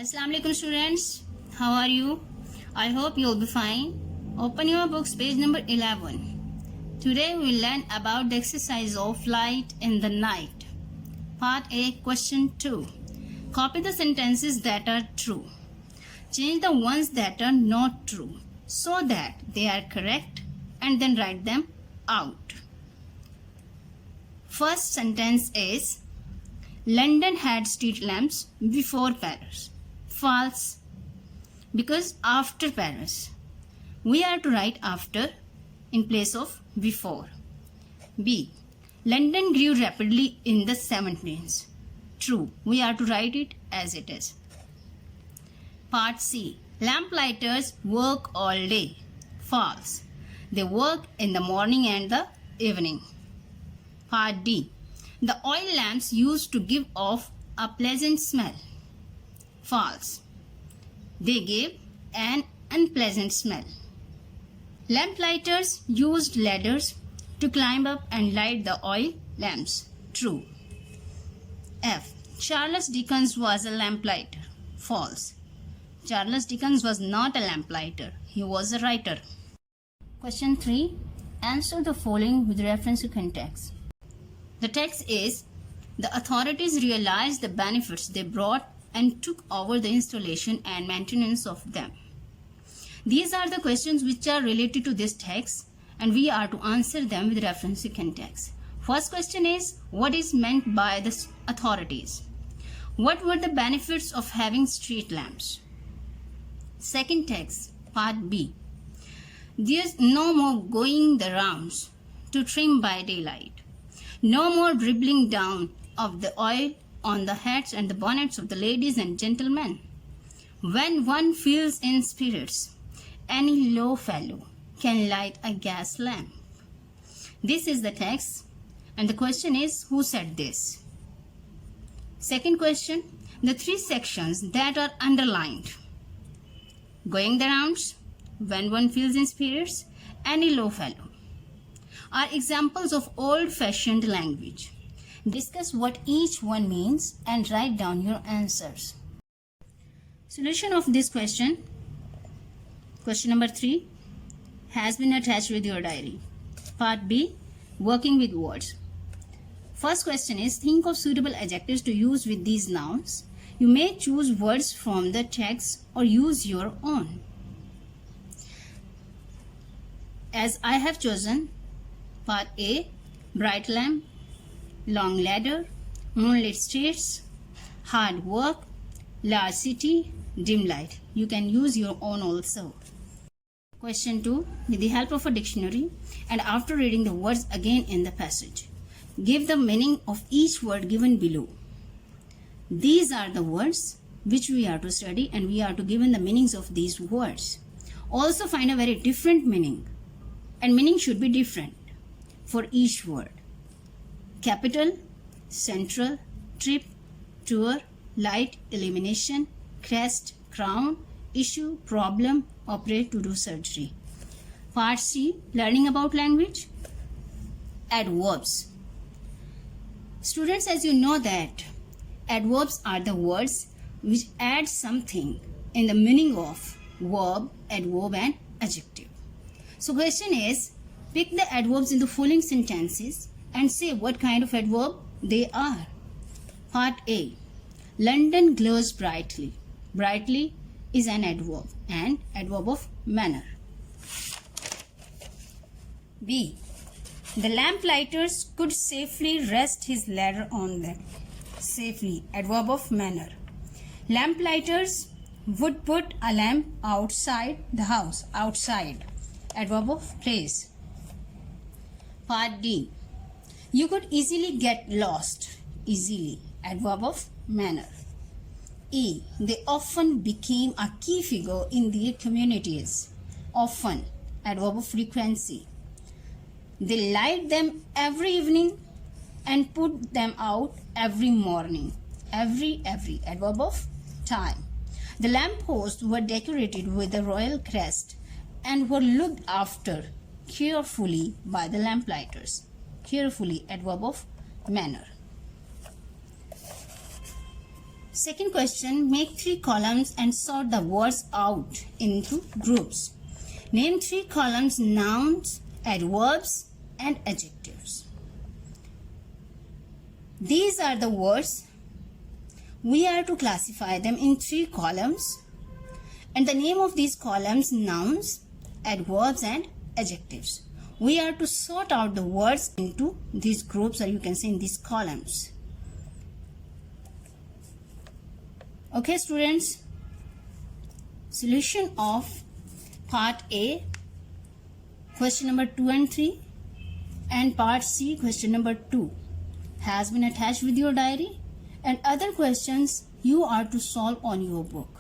Assalamu alaikum students, how are you? I hope you'll be fine. Open your books, page number 11. Today we will learn about the exercise of light in the night. Part A, question 2. Copy the sentences that are true. Change the ones that are not true so that they are correct and then write them out. First sentence is London had street lamps before Paris. False, because after Paris. We are to write after in place of before. B. London grew rapidly in the 17th. True, we are to write it as it is. Part C. Lamplighters work all day. False, they work in the morning and the evening. Part D. The oil lamps used to give off a pleasant smell. False, they gave an unpleasant smell. Lamplighters used ladders to climb up and light the oil lamps. True. F. Charles Dickens was a lamplighter. False, Charles Dickens was not a lamplighter. He was a writer. Question 3. Answer the following with reference to context. The text is, the authorities realized the benefits they brought and took over the installation and maintenance of them. These are the questions which are related to this text and we are to answer them with reference to context. First question is, what is meant by the authorities? What were the benefits of having street lamps? Second text, part B. There's no more going the rounds to trim by daylight. No more dribbling down of the oil on the heads and the bonnets of the ladies and gentlemen. When one feels in spirits, any low fellow can light a gas lamp. This is the text and the question is, who said this? Second question, the three sections that are underlined. Going the rounds, when one feels in spirits, any low fellow, are examples of old-fashioned language. Discuss what each one means and write down your answers. Solution of this question, question number 3, has been attached with your diary. Part B, working with words. First question is, think of suitable adjectives to use with these nouns. You may choose words from the text or use your own. As I have chosen part A, bright lamp, long ladder, moonlit streets, hard work, large city, dim light. You can use your own also. Question 2, with the help of a dictionary and after reading the words again in the passage, give the meaning of each word given below. These are the words which we are to study and we are to give in the meanings of these words. Also find a very different meaning and meaning should be different for each word. Capital, central, trip, tour, light, illumination, crest, crown, issue, problem, operate, to do surgery. Part C, learning about language. Adverbs. Students, as you know that adverbs are the words which add something in the meaning of verb, adverb and adjective. So question is, pick the adverbs in the following sentences and say what kind of adverb they are. Part A, London glows brightly. Brightly is an adverb and adverb of manner. B, the lamplighters could safely rest his ladder on them. Safely, adverb of manner. Lamplighters would put a lamp outside the house. Outside, adverb of place. Part D, you could easily get lost. Easily, adverb of manner. E, they often became a key figure in their communities. Often, adverb of frequency. They light them every evening and put them out every morning. Every, adverb of time. The lampposts were decorated with a royal crest and were looked after carefully by the lamplighters. Carefully, adverb of manner. Second question, make 3 columns and sort the words out into groups. Name 3 columns, nouns, adverbs and adjectives. These are the words. We are to classify them in 3 columns, and the name of these columns, nouns, adverbs and adjectives. We are to sort out the words into these groups, or you can say in these columns. Okay students, solution of part A, question number 2 and 3, and part C, question number 2 has been attached with your diary, and other questions you are to solve on your book.